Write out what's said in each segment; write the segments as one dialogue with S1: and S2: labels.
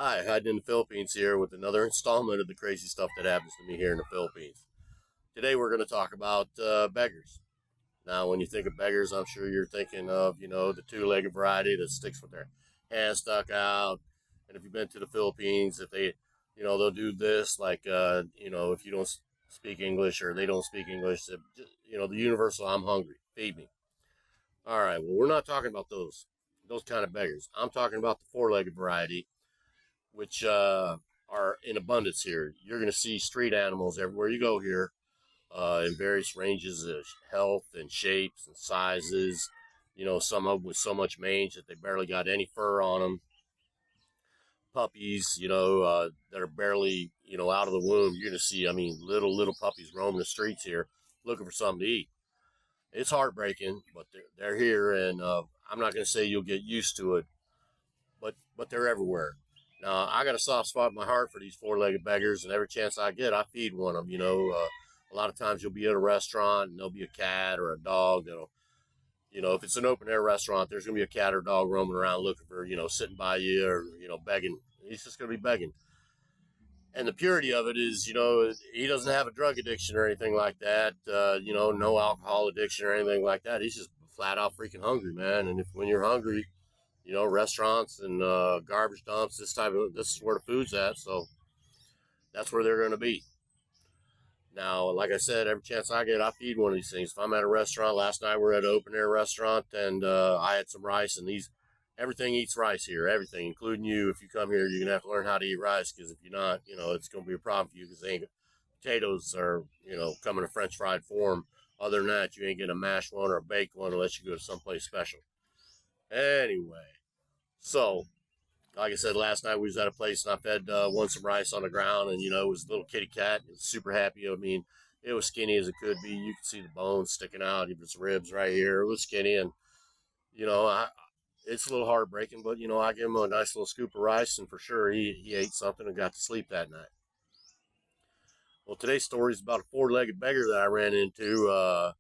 S1: Hi, hiding in the Philippines here with another installment of the crazy stuff that happens to me here in the Philippines. Today we're going to talk about beggars. Now, when you think of beggars, I'm sure you're thinking of, the two-legged variety that sticks with their hands stuck out. And if you've been to the Philippines, if they, they'll do this, like, if you don't speak English or they don't speak English, the universal, I'm hungry, feed me. All right, well, we're not talking about those kind of beggars. I'm talking about the four-legged variety which are in abundance here. You're going to see street animals everywhere you go here in various ranges of health and shapes and sizes. Some of them with so much mange that they barely got any fur on them. Puppies, that are barely, out of the womb. You're going to see, little puppies roaming the streets here looking for something to eat. It's heartbreaking, but they're here, and I'm not going to say you'll get used to it, but they're everywhere. Now, I got a soft spot in my heart for these four-legged beggars, and every chance I get, I feed one of them. A lot of times you'll be at a restaurant, and there'll be a cat or a dog that'll, if it's an open-air restaurant, there's going to be a cat or dog roaming around looking for, sitting by you or, begging. He's just going to be begging. And the purity of it is, he doesn't have a drug addiction or anything like that, no alcohol addiction or anything like that. He's just flat out freaking hungry, man. And when you're hungry, restaurants and garbage dumps, this is where the food's at, so that's where they're going to be. Now, like I said, every chance I get, I feed one of these things. If I'm at a restaurant, last night we were at an open air restaurant, and I had some rice, and everything eats rice here, everything, including you. If you come here, you're going to have to learn how to eat rice, because if you're not, it's going to be a problem for you, because potatoes are, come in a French fried form. Other than that, you ain't getting a mashed one or a baked one unless you go to someplace special. Anyway, so like I said, last night we was at a place and I fed one some rice on the ground, and it was a little kitty cat. It was super happy. I mean, it was skinny as it could be. You could see the bones sticking out, even its ribs right here. It was skinny, and it's a little heartbreaking, but I gave him a nice little scoop of rice, and for sure he ate something and got to sleep that night. Well, today's story is about a four-legged beggar that I ran into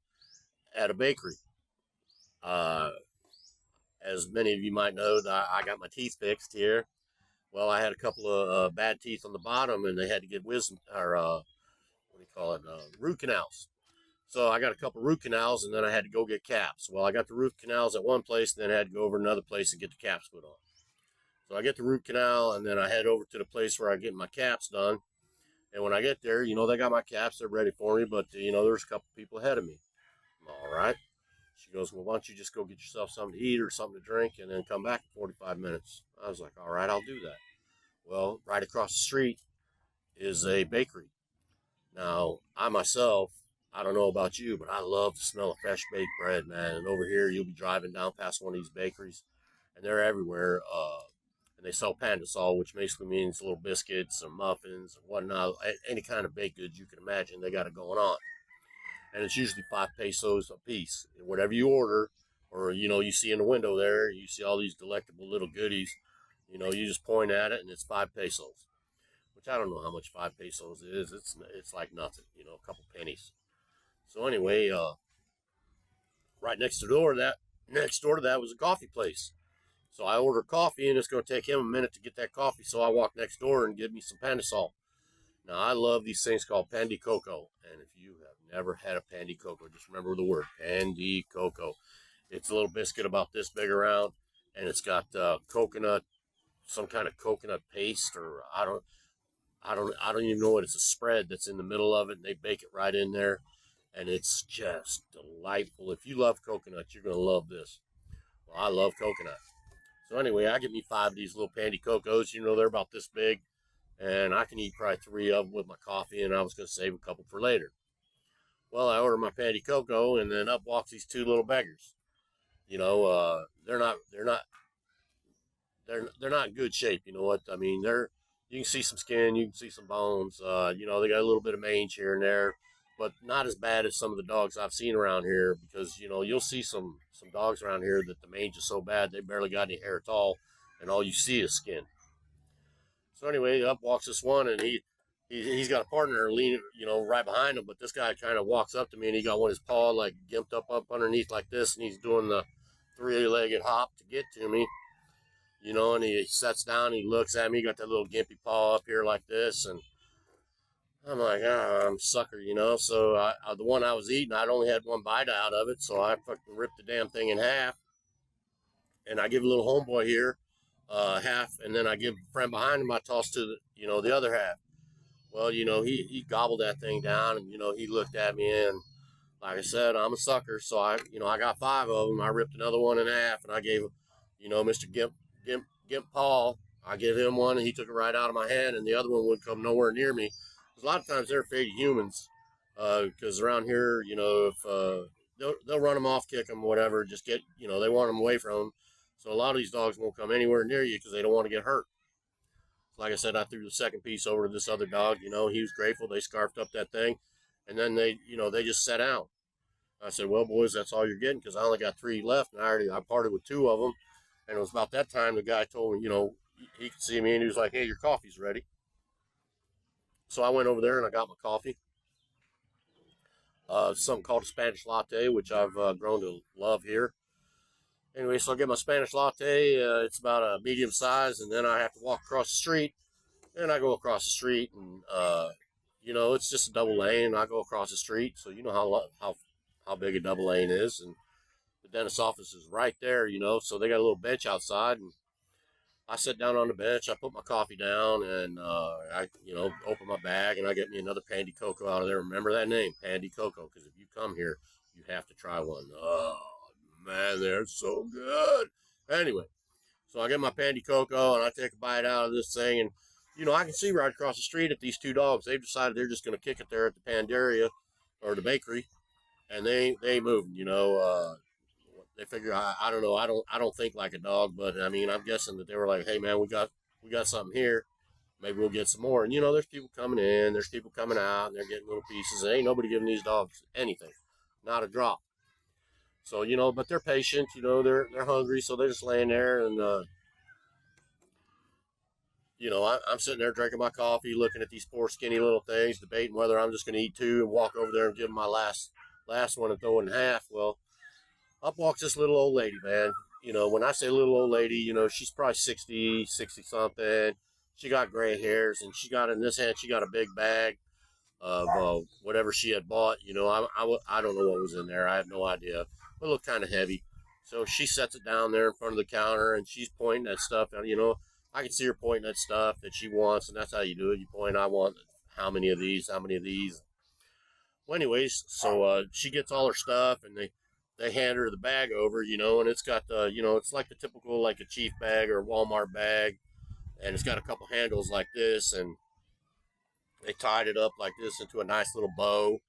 S1: at a bakery. As many of you might know, I got my teeth fixed here. Well, I had a couple of bad teeth on the bottom, and they had to get wisdom or what do you call it, root canals. So I got a couple root canals, and then I had to go get caps. Well, I got the root canals at one place, and then I had to go over to another place and get the caps put on. So I get the root canal, and then I head over to the place where I get my caps done. And when I get there, they got my caps. They're ready for me, but, there's a couple people ahead of me. All right. She goes, well, why don't you just go get yourself something to eat or something to drink and then come back in 45 minutes. I was like, all right, I'll do that. Well, right across the street is a bakery. Now, I myself, I don't know about you, but I love the smell of fresh baked bread, man. And over here, you'll be driving down past one of these bakeries, and they're everywhere. And they sell pandesal, which basically means little biscuits and muffins and whatnot. Any kind of baked goods you can imagine, they got it going on. And it's usually 5 pesos a piece. Whatever you order, or you see in the window there, you see all these delectable little goodies. You just point at it, and it's 5 pesos, which I don't know how much 5 pesos is. It's like nothing, a couple pennies. So anyway, right next door to that was a coffee place. So I ordered coffee, and it's going to take him a minute to get that coffee. So I walk next door and get me some pandesal. Now, I love these things called Pandy Coco, and if you have never had a Pandy Coco, just remember the word Pandy Coco. It's a little biscuit about this big around, and it's got coconut, some kind of coconut paste, or I don't even know what. It's a spread that's in the middle of it, and they bake it right in there, and it's just delightful. If you love coconut, you're gonna love this. Well, I love coconut. So anyway, I get me 5 of these little Pandy Cocos. They're about this big. And I can eat probably 3 of them with my coffee, and I was going to save a couple for later. Well, I ordered my Pandy Coco, and then up walks these 2 little beggars. They're not in good shape. You know what I mean? You can see some skin, you can see some bones. They got a little bit of mange here and there, but not as bad as some of the dogs I've seen around here. Because you'll see some dogs around here that the mange is so bad they barely got any hair at all, and all you see is skin. So anyway, up walks this one, and he's got a partner leaning, right behind him. But this guy kind of walks up to me, and he got one of his paw like gimped up underneath like this, and he's doing the 3-legged hop to get to me. you know, and he sits down, he looks at me, got that little gimpy paw up here like this, and I'm like, ah, I'm a sucker, you know. So the one I was eating, I'd only had one bite out of it, so I fucking ripped the damn thing in half, and I give a little homeboy here half, and then I give a friend behind him, I toss to the, you know, the other half. Well, you know, he gobbled that thing down, and you know, he looked at me, and like I said, I'm a sucker, so I got 5 of them. I ripped another one in half, and I gave, you know, Mr. Gimp Paul. I gave him one, and he took it right out of my hand, and the other one would come nowhere near me. Because a lot of times they're afraid of humans. Because around here, you know, if they'll run them off, kick them, whatever, just get, you know, they want them away from them. So a lot of these dogs won't come anywhere near you because they don't want to get hurt. Like I said, I threw the second piece over to this other dog. You know, he was grateful. They scarfed up that thing, and then they, you know, they just sat down. I said, well, boys, that's all you're getting because I only got 3 left, and I parted with 2 of them. And it was about that time the guy told me, you know, he could see me, and he was like, hey, your coffee's ready. So I went over there and I got my coffee. Something called a Spanish latte, which I've grown to love here. Anyway, so I get my Spanish latte. It's about a medium size, and then I have to walk across the street. And I go across the street, and you know, it's just a double lane. I go across the street, so you know how big a double lane is, and the dentist's office is right there, you know. So they got a little bench outside, and I sit down on the bench. I put my coffee down, and I, you know, open my bag, and I get me another Pandy Coco out of there. Remember that name, Pandy Coco, because if you come here, you have to try one. Oh man, they're so good. Anyway, so I get my Pandy Coco, and I take a bite out of this thing, and you know, I can see right across the street at these 2 dogs. They've decided they're just going to kick it there at the Pandaria or the bakery, and they ain't moving. You know, they figure I don't know. I don't think like a dog, but I mean, I'm guessing that they were like, hey man, we got something here. Maybe we'll get some more. And you know, there's people coming in, there's people coming out, and they're getting little pieces. And ain't nobody giving these dogs anything, not a drop. So you know, but they're patient. You know, they're hungry, so they're just laying there, and you know, I'm sitting there drinking my coffee, looking at these poor skinny little things, debating whether I'm just going to eat 2 and walk over there and give them my last one and throw it in half. Well, up walks this little old lady, man. You know, when I say little old lady, you know, she's probably 60 something. She got gray hairs, and she got in this hand, she got a big bag of whatever she had bought. You know, I don't know what was in there. I have no idea. But it looked kind of heavy. So she sets it down there in front of the counter, and she's pointing at stuff. And, you know, I can see her pointing at stuff that she wants, and that's how you do it. You point, I want how many of these, how many of these. Well, anyways, so she gets all her stuff, and they hand her the bag over, you know, and it's got the, you know, it's like the typical, like a Chief bag or a Walmart bag, and it's got a couple handles like this, and they tied it up like this into a nice little bow,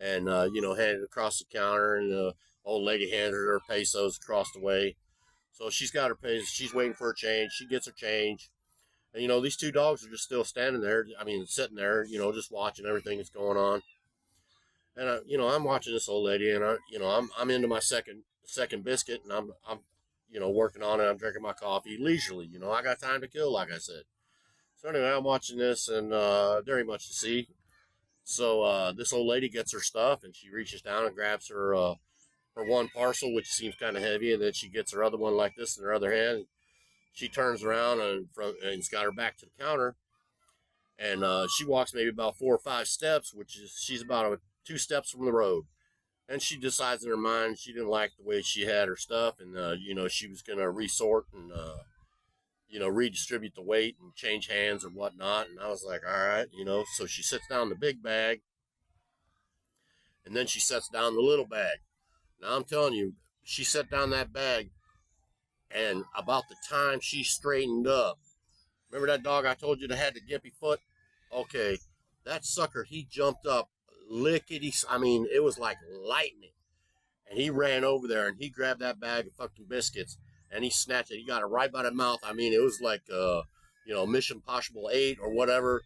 S1: and, you know, handed it across the counter, and the old lady handed her pesos across the way. So she's got her pesos, she's waiting for her change, she gets her change, and, you know, these 2 dogs are just still standing there, I mean, sitting there, you know, just watching everything that's going on. And you know, I'm watching this old lady, and you know, I'm into my second biscuit, and I'm, you know, working on it. I'm drinking my coffee leisurely. You know, I got time to kill, like I said. So anyway, I'm watching this, and very much to see. So this old lady gets her stuff, and she reaches down and grabs her one parcel, which seems kind of heavy, and then she gets her other one like this in her other hand. She turns around and's got her back to the counter, and she walks maybe about 4 or 5 steps, which is she's about 2 steps from the road. And she decides in her mind she didn't like the way she had her stuff, and you know, she was going to resort and you know, redistribute the weight and change hands or whatnot. And I was like, all right, you know. So she sets down the big bag, and then she sets down the little bag. Now I'm telling you, she set down that bag, and about the time she straightened up, remember that dog I told you that had the gimpy foot? Okay, that sucker, he jumped up lickety. I mean, it was like lightning. And he ran over there and he grabbed that bag of fucking biscuits and he snatched it. He got it right by the mouth. I mean, it was like, you know, Mission Impossible 8 or whatever.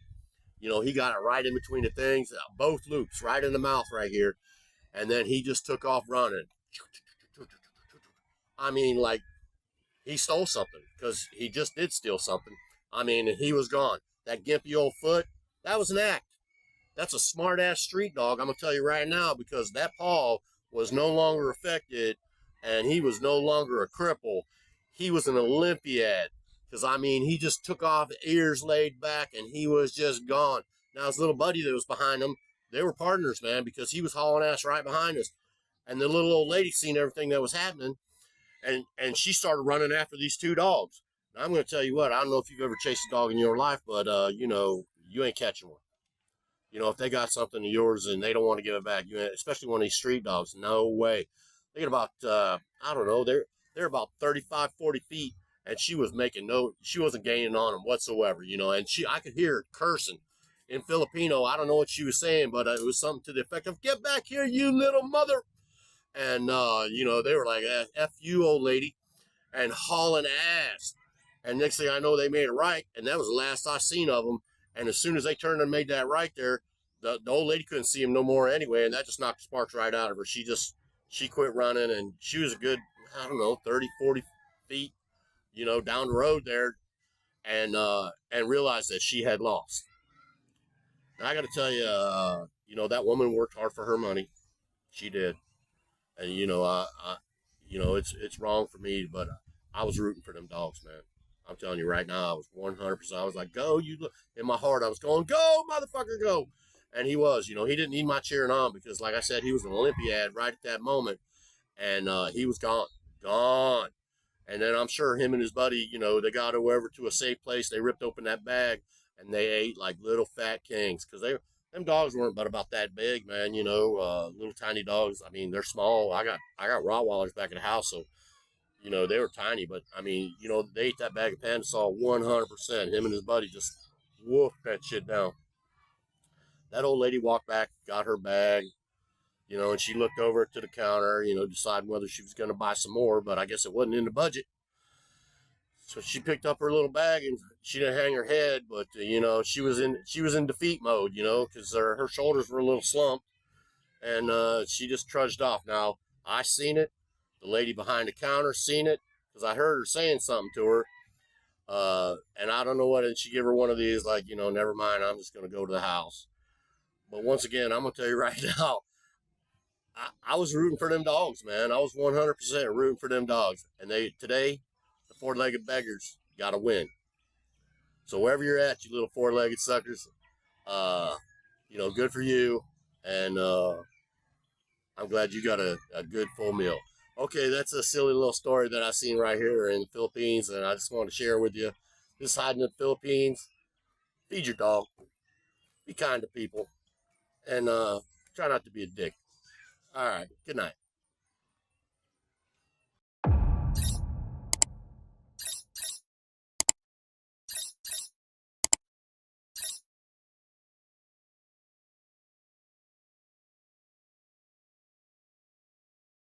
S1: You know, he got it right in between the things, both loops, right in the mouth right here. And then he just took off running. I mean, like, he stole something because he just did steal something. I mean, he was gone. That gimpy old foot, that was an act. That's a smart ass street dog. I'm gonna tell you right now, because that paw was no longer affected, and he was no longer a cripple. He was an Olympiad. Because, I mean, he just took off, ears laid back, and he was just gone. Now, his little buddy that was behind him, they were partners, man, because he was hauling ass right behind us. And the little old lady seen everything that was happening, and she started running after these two dogs. Now, I'm going to tell you what, I don't know if you've ever chased a dog in your life, but, you ain't catching one. If they got something of yours and they don't want to give it back, especially one of these street dogs, no way. They get about, I don't know, they're about 35, 40 feet, and she was she wasn't gaining on them whatsoever, and I could hear her cursing in Filipino. I don't know what she was saying, but it was something to the effect of, "Get back here, you little mother." And, they were like, "F you, old lady," and hauling ass. And next thing I know, they made it right, and that was the last I seen of them. And as soon as they turned and made that right there, the old lady couldn't see him no more anyway, and that just knocked the sparks right out of her. She quit running, and she was a good, I don't know, 30, 40 feet, down the road there, and realized that she had lost. And I got to tell you, that woman worked hard for her money. She did. And, it's wrong for me, but I was rooting for them dogs, man. I'm telling you right now, I was 100%. I was like, "Go, you!" In my heart, I was going, "Go, motherfucker, go!" And he was. He didn't need my cheering on because, like I said, he was an Olympiad right at that moment, and he was gone. And then I'm sure him and his buddy, they got over to a safe place. They ripped open that bag, and they ate like little fat kings because them dogs weren't but about that big, man. Little tiny dogs. I mean, they're small. I got Rottweilers back at the house, so they were tiny, but I mean, they ate that bag of Pandy Coco 100%. Him and his buddy just whooped that shit down. That old lady walked back, got her bag, and she looked over to the counter, deciding whether she was going to buy some more, but I guess it wasn't in the budget. So she picked up her little bag and she didn't hang her head, but she was in defeat mode, because her shoulders were a little slumped, and she just trudged off. Now I seen it. The lady behind the counter seen it because I heard her saying something to her. And I don't know what, and she gave her one of these, like, never mind, I'm just going to go to the house. But once again, I'm going to tell you right now, I was rooting for them dogs, man. I was 100% rooting for them dogs. And today, the four-legged beggars got to win. So wherever you're at, you little four-legged suckers, good for you. And I'm glad you got a good full meal. Okay, that's a silly little story that I seen right here in the Philippines, and I just want to share with you. Just hiding in the Philippines, feed your dog, be kind to people, and try not to be a dick. All right, good night.